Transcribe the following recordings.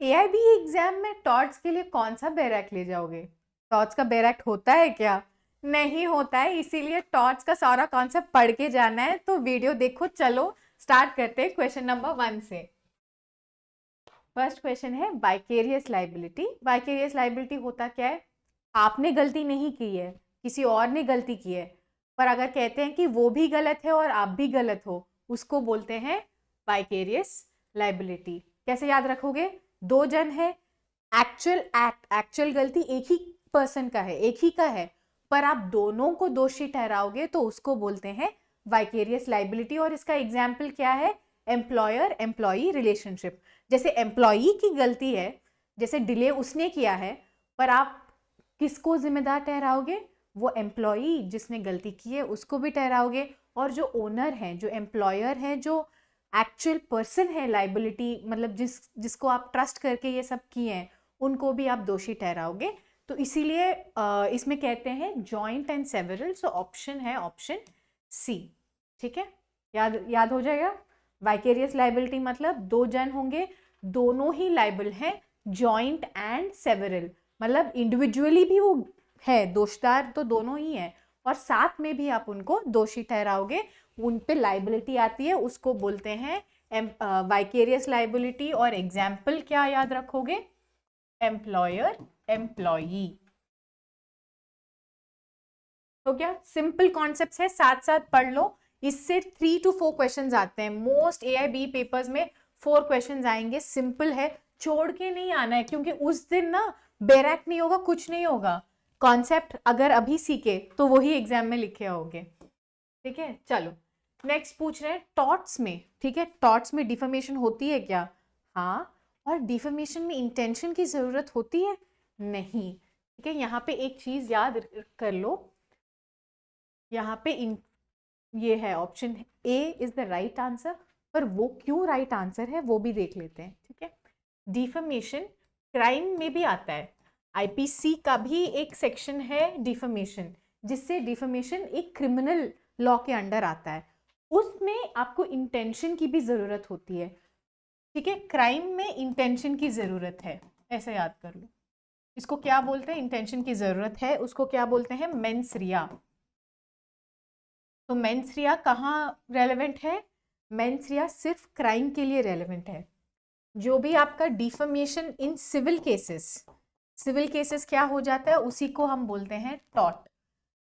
AIB exam में torch के लिए कौन सा बैरक ले जाओगे? टॉर्च का बैरक होता है क्या? नहीं होता है, इसीलिए टॉर्च का सारा कॉन्सेप्ट पढ़ के जाना है। तो वीडियो देखो। चलो स्टार्ट करते हैं क्वेश्चन नंबर 1 से। फर्स्ट क्वेश्चन है वाइकेरियस लाइबिलिटी। वाइकेरियस लाइबिलिटी होता क्या है? आपने गलती नहीं की है, किसी और ने गलती की है, पर अगर कहते हैं कि वो भी गलत है और आप भी गलत हो, उसको बोलते हैं वाइकेरियस लाइबिलिटी। कैसे याद रखोगे? दो जन है, एक्चुअल गलती एक ही पर्सन का है, एक ही का है, पर आप दोनों को दोषी ठहराओगे तो उसको बोलते हैं वाइकेरियस लाइबिलिटी। और इसका एग्जाम्पल क्या है? Employer employee relationship. जैसे एम्प्लॉई की गलती है, जैसे डिले उसने किया है, पर आप किसको जिम्मेदार ठहराओगे? वो एम्प्लॉई जिसने गलती की है उसको भी ठहराओगे। और जो ओनर है, जो एम्प्लॉयर है, जो एक्चुअल पर्सन है, लाइबिलिटी मतलब जिसको आप ट्रस्ट करके ये सब किए हैं, उनको भी आप दोषी ठहराओगे। तो इसीलिए इसमें कहते हैं joint and several. So option है ऑप्शन सी। ठीक है, याद हो जाएगा। वाइकेरियस लाइबिलिटी मतलब दो जन होंगे, दोनों ही लाइबल हैं। जॉइंट एंड सेवरल मतलब इंडिविजुअली भी वो है दोषदार, तो दोनों ही है, और साथ में भी आप उनको दोषी ठहराओगे, उन पे लाइबिलिटी आती है, उसको बोलते हैं वाइकेरियस लाइबिलिटी। और एग्जाम्पल क्या याद रखोगे? Employer employee. तो क्या सिंपल कॉन्सेप्ट्स है, साथ साथ पढ़ लो। इससे 3 to 4 क्वेश्चंस आते हैं मोस्ट एआईबी पेपर्स में। 4 क्वेश्चंस आएंगे, सिंपल है, छोड़ के नहीं आना है, क्योंकि उस दिन ना बैरक नहीं होगा, कुछ नहीं होगा। कॉन्सेप्ट अगर अभी सीखे तो वही एग्जाम में लिखे होगे। ठीक है, चलो नेक्स्ट पूछ रहे हैं टॉर्ट्स में। ठीक है, टॉर्ट्स में डिफेमेशन होती है क्या? हाँ। और डिफेमेशन में इंटेंशन की जरूरत होती है? नहीं। ठीक है, यहाँ पे एक चीज याद कर लो, यहाँ पे ये है option A is the right answer. पर वो क्यों राइट आंसर है वो भी देख लेते हैं। ठीक है, डिफेमेशन क्राइम में भी आता है। आईपीसी का भी एक सेक्शन है डिफेमेशन, जिससे डिफेमेशन एक क्रिमिनल लॉ के अंडर आता है। उसमें आपको इंटेंशन की भी जरूरत होती है। ठीक है, क्राइम में इंटेंशन की जरूरत है, ऐसा याद कर लो। इसको क्या बोलते हैं? इंटेंशन की जरूरत है, उसको क्या बोलते हैं? मेंस रिया। तो मेंस रिया कहाँ रेलेवेंट है? मेंस रिया सिर्फ क्राइम के लिए रेलेवेंट है। जो भी आपका defamation in civil cases, civil cases क्या हो जाता है, उसी को हम बोलते हैं टॉर्ट।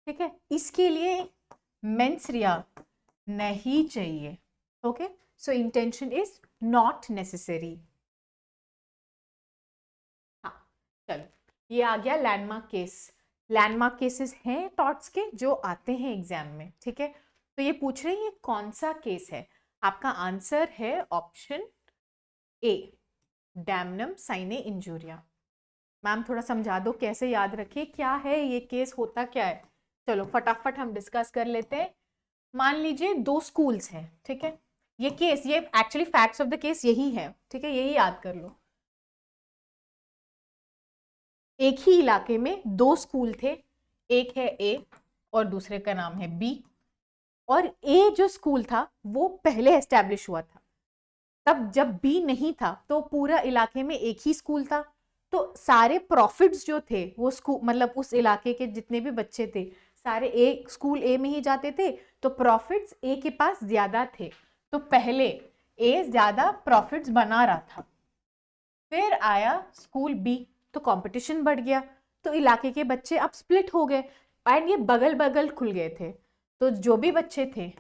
ठीक है, इसके लिए मेंस रिया नहीं चाहिए। Okay, so intention is not necessary. हाँ, चलो ये आ गया लैंडमार्क केस। लैंडमार्क केसेस हैं टॉर्ट्स के जो आते हैं एग्जाम में। ठीक है, तो ये पूछ रहे हैं ये कौन सा केस है? आपका आंसर है option A, damnum sine injuria. Ma'am थोड़ा समझा दो कैसे याद रखिए, क्या है ये केस, होता क्या है? चलो फटाफट हम डिस्कस कर लेते हैं। मान लीजिए दो स्कूल्स हैं। ठीक है, ये केस, ये actually facts of the case यही है। ठीक है, यही याद कर लो। एक ही इलाके में दो स्कूल थे, एक है ए और दूसरे का नाम है बी। और ए जो स्कूल था वो पहले एस्टेब्लिश हुआ था, तब जब बी नहीं था तो पूरा इलाके में एक ही स्कूल था। तो सारे प्रॉफिट्स जो थे वो स्कूल मतलब उस इलाके के जितने भी बच्चे थे सारे ए स्कूल ए में ही जाते थे, तो प्रॉफिट्स ए के पास ज्यादा थे। तो पहले ए ज्यादा प्रॉफिट्स बना रहा था, फिर आया स्कूल बी, तो कंपटीशन बढ़ गया, तो इलाके के बच्चे अब स्प्लिट हो गए, एंड ये बगल बगल खुल गए थे। तो जो भी बच्चे थे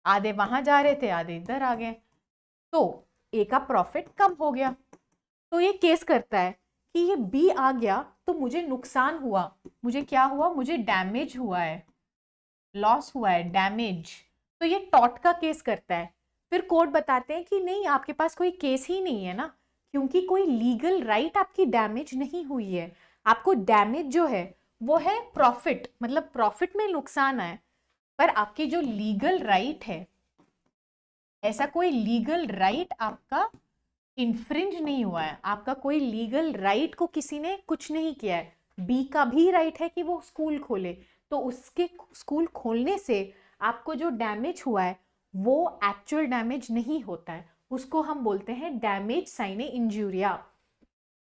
आधे वहां जा रहे थे, आधे इधर आ गए, तो ए का प्रॉफिट कम हो गया। तो ये केस करता है कि ये बी आ गया तो मुझे नुकसान हुआ, मुझे क्या हुआ? मुझे डैमेज हुआ है, लॉस हुआ है, डैमेज। तो ये टॉर्ट का केस करता है। फिर कोर्ट बताते हैं कि नहीं, आपके पास कोई केस ही नहीं है ना, क्योंकि कोई लीगल राइट आपकी डैमेज नहीं हुई है। आपको डैमेज जो है वो है प्रॉफिट, मतलब प्रॉफिट में नुकसान है, पर आपकी जो लीगल राइट है, ऐसा कोई लीगल राइट आपका इन्फ्रिंज नहीं हुआ है, आपका कोई लीगल राइट को किसी ने कुछ नहीं किया है। बी का भी राइट है कि वो स्कूल खोले, तो उसके स्कूल खोलने से आपको जो डैमेज हुआ है वो एक्चुअल डैमेज नहीं होता है, उसको हम बोलते हैं डैमेज साइने इंजूरिया।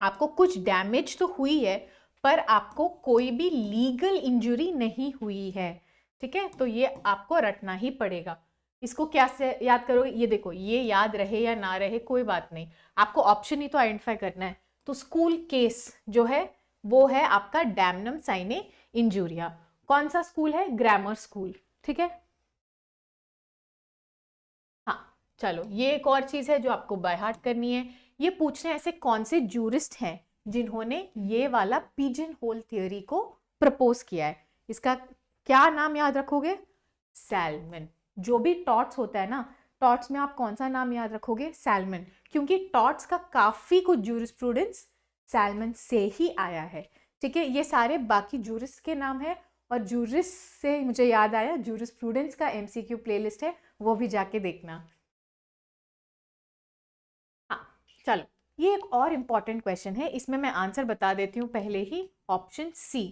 आपको कुछ डैमेज तो हुई है पर आपको कोई भी लीगल इंजरी नहीं हुई है, ठीक है। तो ये आपको रटना ही पड़ेगा। इसको क्या से याद करोगे, ये देखो, ये याद रहे या ना रहे कोई बात नहीं, आपको ऑप्शन ही तो आइडेंटिफाई करना है। तो स्कूल केस जो है वो है आपका डैमनम साइने इंजूरिया। कौन सा स्कूल है, ग्रामर स्कूल, ठीक है। हाँ, चलो ये एक और चीज है जो आपको बाय हार्ट करनी है। ये पूछने ऐसे कौन से जूरिस्ट हैं जिन्होंने ये वाला पिजन होल थ्योरी को प्रपोज किया है। इसका क्या नाम याद रखोगे, सैलमन। जो भी टॉट्स होता है ना, टॉट्स में आप कौन सा नाम याद रखोगे, सैलमन, क्योंकि टॉट्स का काफी कुछ जूरिस्प्रूडेंस सैलमन से ही आया है, ठीक है। ये सारे बाकी जूरिस्ट के नाम है। और जूरिस्ट से मुझे याद आया, जूरिस्प्रूडेंस का एमसीक्यू प्लेलिस्ट है, वो भी जाके देखना। हाँ, चलो ये एक और इम्पॉर्टेंट क्वेश्चन है, इसमें मैं आंसर बता देती हूँ पहले ही। ऑप्शन सी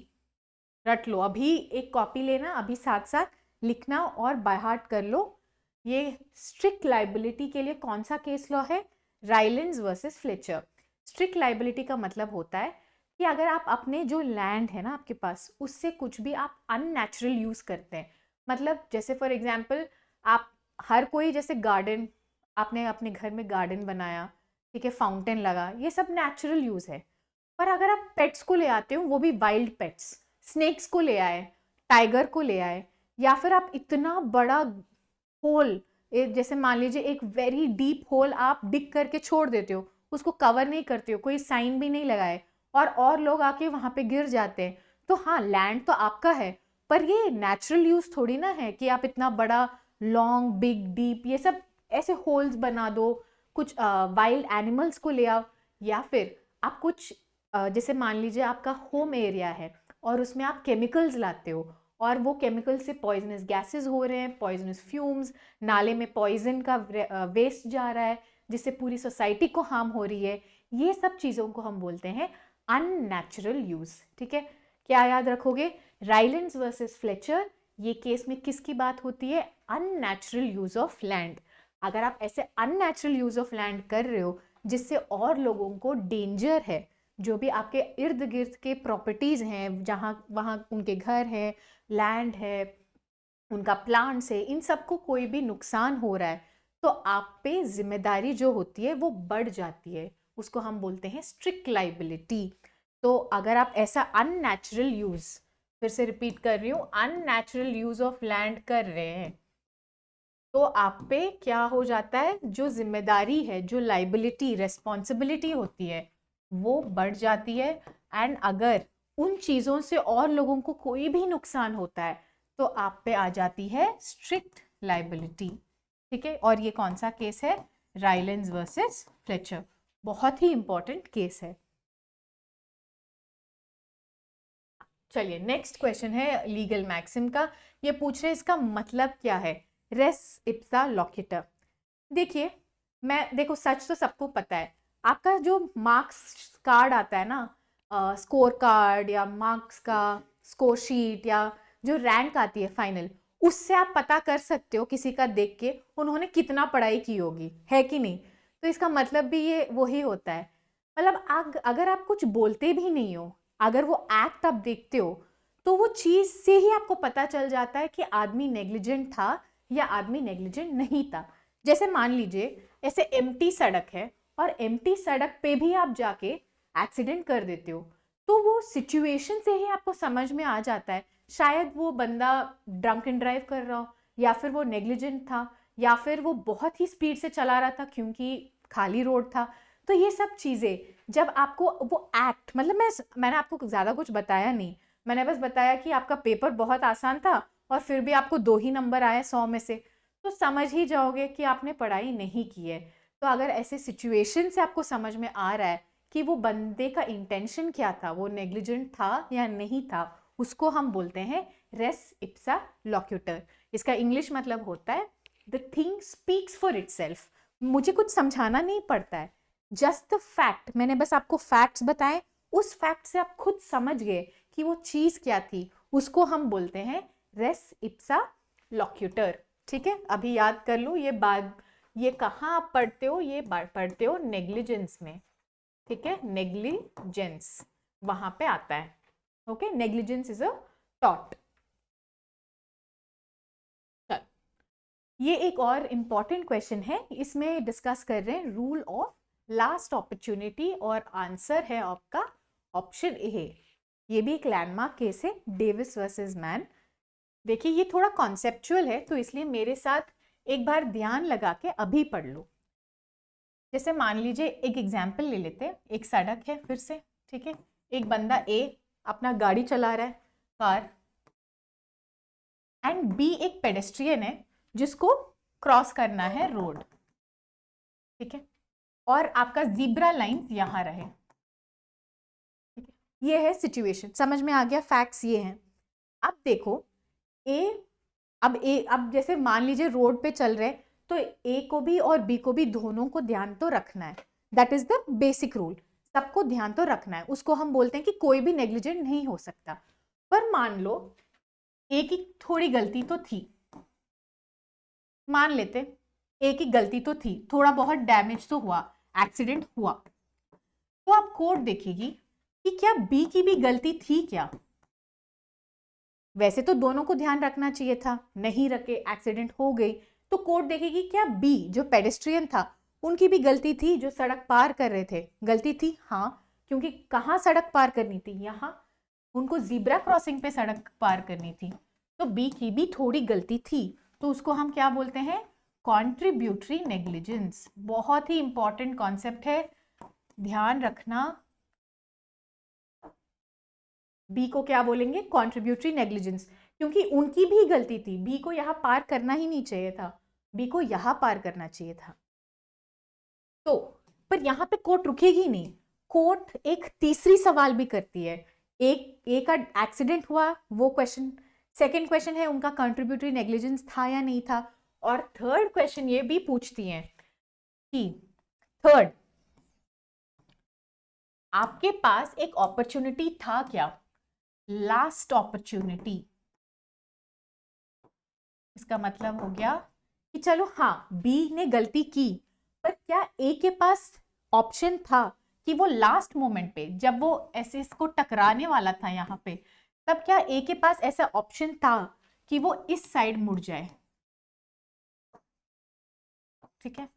रट लो, अभी एक कॉपी लेना, अभी साथ साथ लिखना और बाय हार्ट कर लो। ये स्ट्रिक्ट लाइबिलिटी के लिए कौन सा केस लॉ है, राइलेंड्स वर्सेस फ्लेचर। स्ट्रिक्ट लाइबिलिटी का मतलब होता है कि अगर आप अपने जो लैंड है ना आपके पास, उससे कुछ भी आप अननेचुरल यूज करते हैं, मतलब जैसे फॉर एग्जाम्पल आप हर कोई जैसे गार्डन, आपने अपने घर में गार्डन बनाया, ठीक है, फाउंटेन लगा, ये सब नेचुरल यूज है। पर अगर आप पेट्स को ले आते हो, वो भी वाइल्ड पेट्स, स्नेक्स को ले आए, टाइगर को ले आए, या फिर आप इतना बड़ा होल, जैसे मान लीजिए एक वेरी डीप होल आप डिग करके छोड़ देते हो, उसको कवर नहीं करते हो, कोई साइन भी नहीं लगाए, और लोग आके वहां पे गिर जाते हैं, तो हाँ लैंड तो आपका है, पर ये नेचुरल यूज थोड़ी ना है कि आप इतना बड़ा लॉन्ग बिग डीप ये सब ऐसे होल्स बना दो, कुछ वाइल्ड एनिमल्स को ले आओ, या फिर आप कुछ जैसे मान लीजिए आपका होम एरिया है और उसमें आप केमिकल्स लाते हो, और वो केमिकल से पॉइजनस गैसेस हो रहे हैं, पॉइजनस फ्यूम्स, नाले में पॉइजन का वेस्ट जा रहा है जिससे पूरी सोसाइटी को हार्म हो रही है, ये सब चीज़ों को हम बोलते हैं अननेचुरल यूज, ठीक है। क्या याद रखोगे, राइलेंड्स वर्सेस फ्लेचर, ये केस में किसकी बात होती है, अननेचुरल यूज ऑफ लैंड। अगर आप ऐसे अननेचुरल यूज ऑफ लैंड कर रहे हो जिससे और लोगों को डेंजर है, जो भी आपके इर्द गिर्द के प्रॉपर्टीज हैं, जहाँ वहाँ उनके घर है, लैंड है, उनका प्लांट्स है, इन सबको कोई भी नुकसान हो रहा है, तो आप पे जिम्मेदारी जो होती है वो बढ़ जाती है, उसको हम बोलते हैं स्ट्रिक्ट लाइबिलिटी। तो अगर आप ऐसा अननेचुरल यूज, फिर से रिपीट कर रही हूँ, अननेचुरल यूज ऑफ लैंड कर रहे हैं, तो आप पे क्या हो जाता है, जो जिम्मेदारी है, जो लाइबिलिटी रेस्पॉन्सिबिलिटी होती है वो बढ़ जाती है। एंड अगर उन चीज़ों से और लोगों को कोई भी नुकसान होता है तो आप पे आ जाती है स्ट्रिक्ट लाइबिलिटी, ठीक है। और ये कौन सा केस है, राइलेंस वर्सेस फ्लेचर, बहुत ही इंपॉर्टेंट केस है। चलिए नेक्स्ट क्वेश्चन है लीगल मैक्सिम का। ये पूछ रहे इसका मतलब क्या है, रेस इप्सा लॉक्यूटर। देखिए, मैं देखो सच तो सबको पता है, आपका जो मार्क्स कार्ड आता है ना, स्कोर कार्ड या मार्क्स का स्कोर शीट, या जो रैंक आती है फाइनल, उससे आप पता कर सकते हो किसी का देख के उन्होंने कितना पढ़ाई की होगी, है कि नहीं। तो इसका मतलब भी ये वही होता है, मतलब अगर आप कुछ बोलते भी नहीं हो, अगर वो एक्ट आप देखते हो, तो वो चीज से ही आपको पता चल जाता है कि आदमी नेग्लिजेंट था या आदमी नेग्लिजेंट नहीं था। जैसे मान लीजिए ऐसे एम्प्टी सड़क है और एम्प्टी सड़क पे भी आप जाके एक्सीडेंट कर देते हो, तो वो सिचुएशन से ही आपको समझ में आ जाता है, शायद वो बंदा ड्रंक एंड ड्राइव कर रहा हो, या फिर वो नेग्लिजेंट था, या फिर वो बहुत ही स्पीड से चला रहा था क्योंकि खाली रोड था। तो ये सब चीज़ें जब आपको वो एक्ट, मतलब मैंने आपको ज़्यादा कुछ बताया नहीं, मैंने बस बताया कि आपका पेपर बहुत आसान था और फिर भी आपको 2 ही नंबर आए 100 में से, तो समझ ही जाओगे कि आपने पढ़ाई नहीं की है। तो अगर ऐसे सिचुएशन से आपको समझ में आ रहा है कि वो बंदे का इंटेंशन क्या था, वो नेग्लिजेंट था या नहीं था, उसको हम बोलते हैं रेस इप्सा लॉक्यूटर। इसका इंग्लिश मतलब होता है the thing speaks for itself. मुझे कुछ समझाना नहीं पड़ता है, जस्ट द फैक्ट, मैंने बस आपको फैक्ट्स बताए, उस फैक्ट से आप खुद समझ गए कि वो चीज क्या थी, उसको हम बोलते हैं रेस इप्सा लॉक्यूटर, ठीक है। अभी याद कर लो ये बात, ये कहाँ आप पढ़ते हो, ये पढ़ते हो नेग्लिजेंस में, ठीक है, नेग्लिजेंस वहां पे आता है। Okay, negligence is a tort. ये एक और इम्पॉर्टेंट क्वेश्चन है, इसमें डिस्कस कर रहे हैं रूल ऑफ लास्ट अपॉर्चुनिटी और आंसर है आपका ऑप्शन ए। ये भी एक लैंडमार्क केस है, डेविस वर्सेस मैन। देखिए ये थोड़ा कॉन्सेप्चुअल है, तो इसलिए मेरे साथ एक बार ध्यान लगा के अभी पढ़ लो। जैसे मान लीजिए एक एग्जाम्पल ले लेते हैं, एक सड़क है फिर से, ठीक है, एक बंदा ए अपना गाड़ी चला रहा है, कार, एंड बी एक पेडेस्ट्रियन है जिसको क्रॉस करना है रोड, ठीक है, और आपका जीब्रा लाइन यहां रहे, ठीक है, ये है सिचुएशन, समझ में आ गया, फैक्ट्स ये हैं। अब देखो अब जैसे मान लीजिए रोड पे चल रहे, तो ए को भी और बी को भी दोनों को ध्यान तो रखना है, that is the basic rule, सबको ध्यान तो रखना है, उसको हम बोलते हैं कि कोई भी नेग्लिजेंट नहीं हो सकता। पर मान लो ए की थोड़ी गलती तो थी, मान लेते ए की गलती तो थी, थोड़ा बहुत डैमेज तो हुआ, एक्सीडेंट हुआ, तो अब कोर्ट देखेगी कि क्या बी की भी गलती थी क्या। वैसे तो दोनों को ध्यान रखना चाहिए था, नहीं रखे, एक्सीडेंट हो गई, तो कोर्ट देखेगी क्या बी जो पेडेस्ट्रियन था उनकी भी गलती थी, जो सड़क पार कर रहे थे गलती थी, हाँ, क्योंकि कहाँ सड़क पार करनी थी, यहाँ उनको जीब्रा क्रॉसिंग पे सड़क पार करनी थी, तो बी की भी थोड़ी गलती थी, तो उसको हम क्या बोलते हैं, कॉन्ट्रीब्यूटरी नेग्लिजेंस। बहुत ही इंपॉर्टेंट कॉन्सेप्ट है, ध्यान रखना। बी को क्या बोलेंगे, कॉन्ट्रीब्यूटरी नेग्लिजेंस, क्योंकि उनकी भी गलती थी, बी को यहाँ पार करना ही नहीं चाहिए था, बी को यहाँ पार करना चाहिए था। तो पर यहाँ पे कोर्ट रुकेगी नहीं, कोर्ट एक तीसरी सवाल भी करती है, एक का एक्सीडेंट हुआ वो क्वेश्चन, सेकंड क्वेश्चन है उनका कंट्रीब्यूटरी नेग्लिजेंस था या नहीं था, और थर्ड क्वेश्चन ये भी पूछती है कि थर्ड, आपके पास एक अपॉर्चुनिटी था क्या, लास्ट अपॉर्चुनिटी। इसका मतलब हो गया कि चलो हाँ बी ने गलती की, पर क्या ए के पास ऑप्शन था कि वो लास्ट मोमेंट पे जब वो ऐसे इसको टकराने वाला था यहाँ पे, तब क्या ए के पास ऐसा ऑप्शन था कि वो इस साइड मुड़ जाए, ठीक है,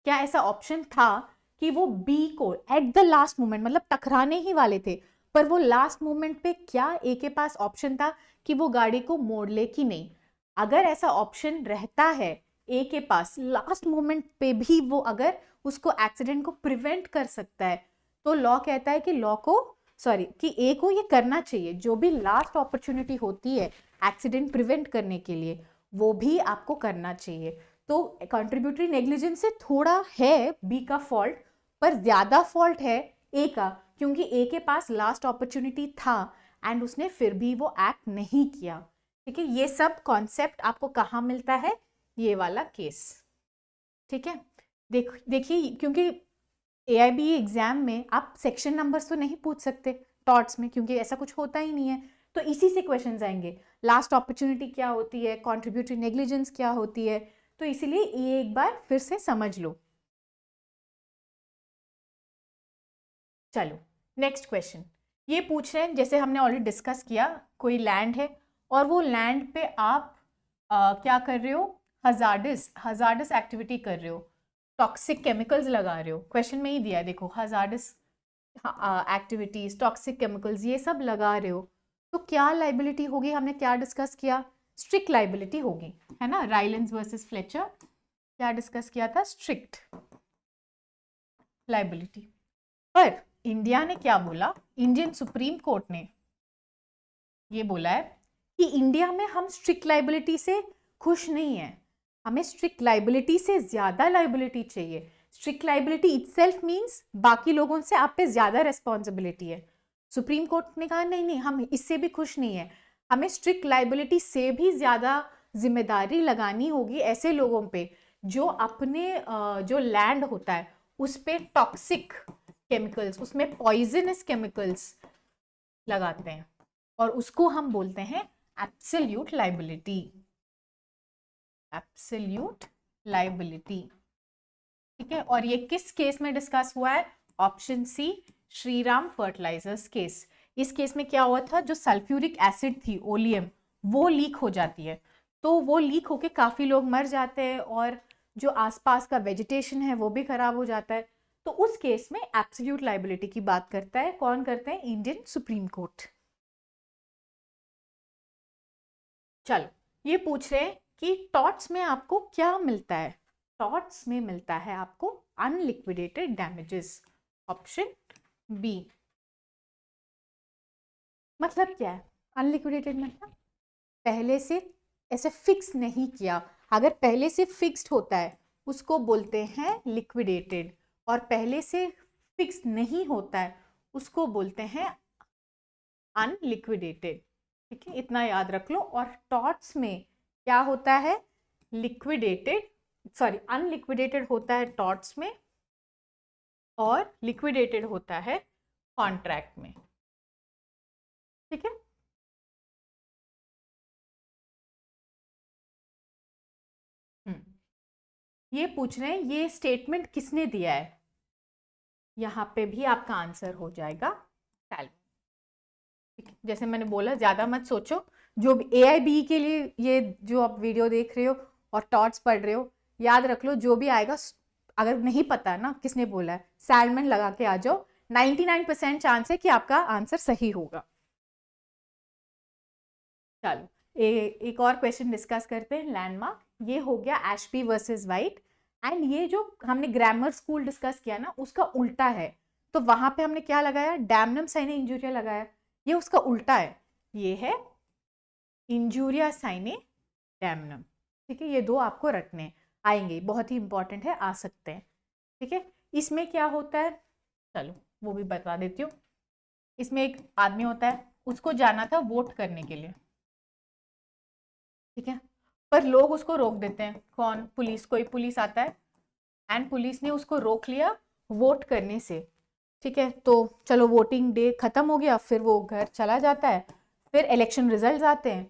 क्या ऐसा ऑप्शन था कि वो बी को एट द लास्ट मोमेंट, मतलब टकराने ही वाले थे, पर वो लास्ट मोमेंट पे क्या ए के पास ऑप्शन था कि वो गाड़ी को मोड़ ले कि नहीं। अगर ऐसा ऑप्शन रहता है ए के पास, लास्ट मोमेंट पे भी वो अगर उसको एक्सीडेंट को प्रिवेंट कर सकता है, तो लॉ कहता है कि ए को ये करना चाहिए, जो भी लास्ट अपॉर्चुनिटी होती है एक्सीडेंट प्रिवेंट करने के लिए वो भी आपको करना चाहिए। तो कंट्रीब्यूटरी नेग्लिजेंस से थोड़ा है बी का फॉल्ट, पर ज्यादा फॉल्ट है ए का, क्योंकि ए के पास लास्ट अपॉर्चुनिटी था एंड उसने फिर भी वो एक्ट नहीं किया, ठीक है। ये सब कॉन्सेप्ट आपको कहाँ मिलता है, ये वाला केस, ठीक है। देखिए क्योंकि AIB एग्जाम में आप सेक्शन नंबर्स तो नहीं पूछ सकते टॉर्ट्स में, क्योंकि ऐसा कुछ होता ही नहीं है, तो इसी से क्वेश्चंस आएंगे, लास्ट अपॉर्चुनिटी क्या होती है, कंट्रीब्यूटरी नेग्लिजेंस क्या होती है, तो इसीलिए ये एक बार फिर से समझ लो। चलो नेक्स्ट क्वेश्चन, ये पूछ रहे हैं, जैसे हमने ऑलरेडी डिस्कस किया, कोई लैंड है और वो लैंड पे आप क्या कर रहे हो, हजार्डस एक्टिविटी कर रहे हो, टॉक्सिक केमिकल्स लगा रहे हो, क्वेश्चन में ही दिया है देखो, हजार्डस एक्टिविटीज, टॉक्सिक केमिकल्स ये सब लगा रहे हो, तो क्या लाइबिलिटी होगी, हमने क्या डिस्कस किया, स्ट्रिक्ट लाइबिलिटी होगी, है ना, राइलेंस वर्सेस फ्लेचर क्या डिस्कस किया था, स्ट्रिक्ट लाइबिलिटी। पर इंडिया ने क्या बोला, इंडियन सुप्रीम कोर्ट ने ये बोला है कि इंडिया में हम स्ट्रिक्ट लाइबिलिटी से खुश नहीं है, हमें स्ट्रिक्ट लाइबिलिटी से ज्यादा लाइबिलिटी चाहिए। स्ट्रिक्ट लाइबिलिटी इटसेल्फ मींस बाकी लोगों से आप पे ज्यादा रिस्पॉन्सिबिलिटी है। सुप्रीम कोर्ट ने कहा नहीं नहीं, हम इससे भी खुश नहीं है, हमें स्ट्रिक्ट लाइबिलिटी से भी ज्यादा जिम्मेदारी लगानी होगी ऐसे लोगों पे जो अपने जो लैंड होता है उस पे टॉक्सिक केमिकल्स, उसमें पॉइजनस केमिकल्स लगाते हैं, और उसको हम बोलते हैं एब्सोल्यूट लाइबिलिटी, एब्सोल्यूट लाइबिलिटी, ठीक है। और ये किस केस में डिस्कस हुआ है, option C Shriram fertilisers case. इस केस में क्या हुआ था, जो सल्फ्यूरिक एसिड थी ओलियम वो लीक हो जाती है, तो वो लीक होके काफ़ी लोग मर जाते हैं और जो आसपास का वेजिटेशन है वो भी खराब हो जाता है। तो उस केस में एब्सोल्यूट लायबिलिटी की बात करता है कौन, करते हैं इंडियन सुप्रीम कोर्ट। चलो ये पूछ रहे हैं कि टॉर्ट्स में आपको क्या मिलता है। टॉर्ट्स में मिलता है आपको अनलिक्विडेटेड डैमेजेस, ऑप्शन बी। मतलब क्या है अनलिक्विडेटेड, मतलब पहले से ऐसे फिक्स नहीं किया। अगर पहले से फिक्स्ड होता है उसको बोलते हैं लिक्विडेटेड, और पहले से फिक्स नहीं होता है उसको बोलते हैं अनलिक्विडेटेड। ठीक है, इतना याद रख लो। और टॉर्ट्स में क्या होता है, लिक्विडेटेड, सॉरी अनलिक्विडेटेड होता है टॉर्ट्स में, और लिक्विडेटेड होता है कॉन्ट्रैक्ट में। ठीक है, ये पूछ रहे हैं ये स्टेटमेंट किसने दिया है, यहाँ पे भी आपका आंसर हो जाएगा टैल। ठीक है, जैसे मैंने बोला ज़्यादा मत सोचो, जो AIBE के लिए ये जो आप वीडियो देख रहे हो और टॉर्ट्स पढ़ रहे हो, याद रख लो जो भी आएगा, अगर नहीं पता ना किसने बोला है सैलमन लगा के आ जाओ, 99% चांस है कि आपका आंसर सही होगा। चलो एक और क्वेश्चन डिस्कस करते हैं, लैंडमार्क। ये हो गया एशबी वर्सेस वाइट, एंड ये जो हमने ग्रामर स्कूल डिस्कस किया ना उसका उल्टा है, तो वहां पे हमने क्या लगाया, डैमनम साइने इंजूरिया लगाया, ये उसका उल्टा है, ये है इंजूरिया साइने डैमनम। ठीक है, ये दो आपको रटने आएंगे, बहुत ही इंपॉर्टेंट है, आ सकते हैं। ठीक है, इसमें क्या होता है, चलो वो भी बता देती हूँ। इसमें एक आदमी होता है, उसको जाना था वोट करने के लिए, ठीक है, पर लोग उसको रोक देते हैं, कौन, पुलिस, कोई पुलिस आता है एंड पुलिस ने उसको रोक लिया वोट करने से। ठीक है, तो चलो वोटिंग डे खत्म हो गया, फिर वो घर चला जाता है, फिर इलेक्शन रिजल्ट्स आते हैं,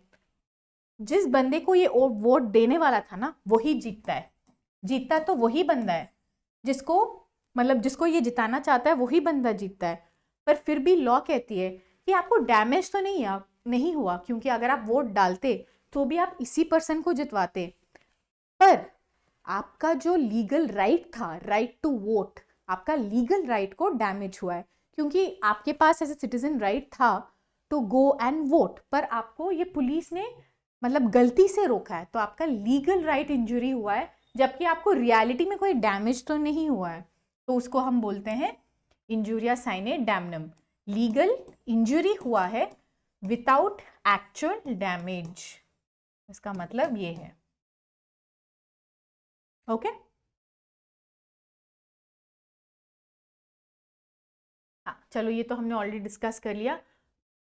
जिस बंदे को ये वोट देने वाला था ना वही जीतता है। जीतता तो वही बंदा है जिसको, मतलब जिसको ये जिताना चाहता है वही बंदा जीतता है। पर फिर भी लॉ कहती है कि आपको डैमेज तो नहीं हुआ, क्योंकि अगर आप वोट डालते तो भी आप इसी पर्सन को जितवाते, पर आपका जो लीगल राइट था, राइट टू वोट, आपका लीगल राइट को डैमेज हुआ है, क्योंकि आपके पास एज ए सिटीजन राइट था टू गो एंड वोट, पर आपको ये पुलिस ने मतलब गलती से रोका है, तो आपका लीगल राइट इंजरी हुआ है, जबकि आपको रियलिटी में कोई डैमेज तो नहीं हुआ है। तो उसको हम बोलते हैं इंजूरिया साइने डैमनम, लीगल इंजरी हुआ है विदाउट एक्चुअल डैमेज, इसका मतलब ये है। ओके, हाँ चलो ये तो हमने ऑलरेडी डिस्कस कर लिया।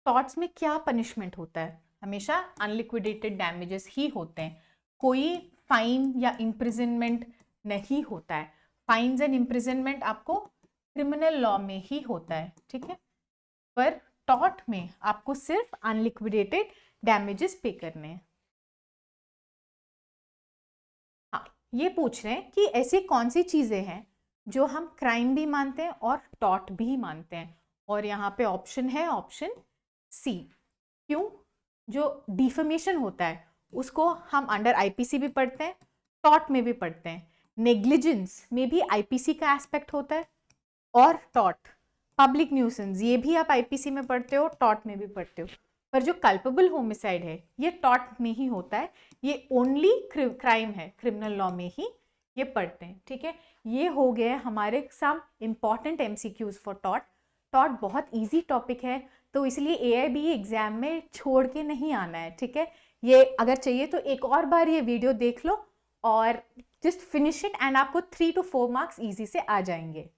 टॉर्ट्स में क्या पनिशमेंट होता है, हमेशा अनलिक्विडेटेड डैमेजेस ही होते हैं, कोई फाइन या इम्प्रिजनमेंट नहीं होता है। फाइन्स एंड इम्प्रिजनमेंट आपको क्रिमिनल लॉ में ही होता है, ठीक है, पर टॉर्ट में आपको सिर्फ अनलिक्विडेटेड डैमेजेस पे करने हैं। हाँ, ये पूछ रहे हैं कि ऐसी कौन सी चीजें हैं जो हम क्राइम भी मानते हैं और टॉर्ट भी मानते हैं, और यहाँ पे ऑप्शन है ऑप्शन सी। क्यों, जो डिफेमेशन होता है उसको हम अंडर आईपीसी भी पढ़ते हैं, टॉर्ट में भी पढ़ते हैं, नेग्लिजेंस में भी आईपीसी का एस्पेक्ट होता है, और टॉर्ट, पब्लिक न्यूसेंस ये भी आप आईपीसी में पढ़ते हो, टॉर्ट में भी पढ़ते हो, पर जो कल्पेबल होमिसाइड है ये टॉर्ट में ही होता है, ये ओनली क्राइम है, क्रिमिनल लॉ में ही ये पढ़ते हैं। ठीक है, ये हो गए हमारे some important MCQs for tort. Tort बहुत इजी टॉपिक है, तो इसलिए AIBE एग्जाम में छोड़ के नहीं आना है। ठीक है, ये अगर चाहिए तो एक और बार ये वीडियो देख लो और जस्ट फिनिश इट, एंड आपको 3 to 4 मार्क्स इजी से आ जाएंगे।